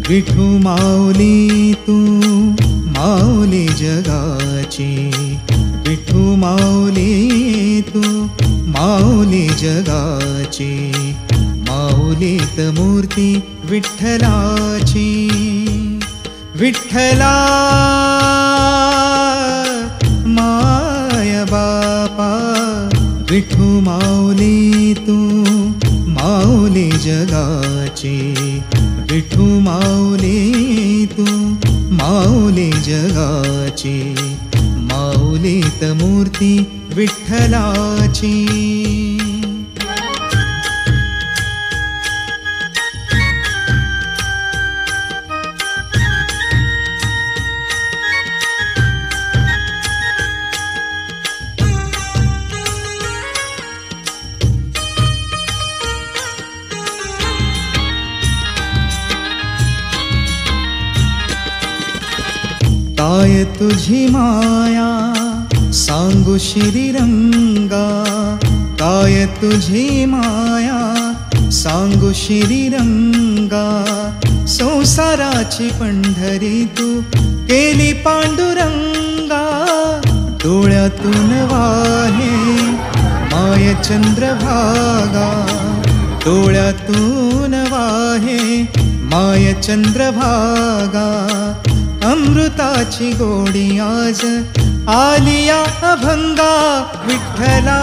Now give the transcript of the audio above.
विठू माऊली तू माऊली जगाची, विठू माऊली तू माऊली जगाची, माऊलीत मूर्ती विठ्ठलाची. विठ्ठला माय बापा, विठू माऊली तू माऊली जगाची, विठू माऊली तू माऊली जगाची, माऊलीत मूर्ती विठ्ठलाची. काय तुझी माया सांगू श्रीरंगा, काय तुझी माया सांगू श्रीरंगा, संसाराची पंढरी तू केली पांडुरंगा. डोळ्यातून वाहे माय चंद्रभागा, डोळ्यातून वाहे माय चंद्रभागा, अमृताची गोडी आज आलिया अभंगा. विठ्ठला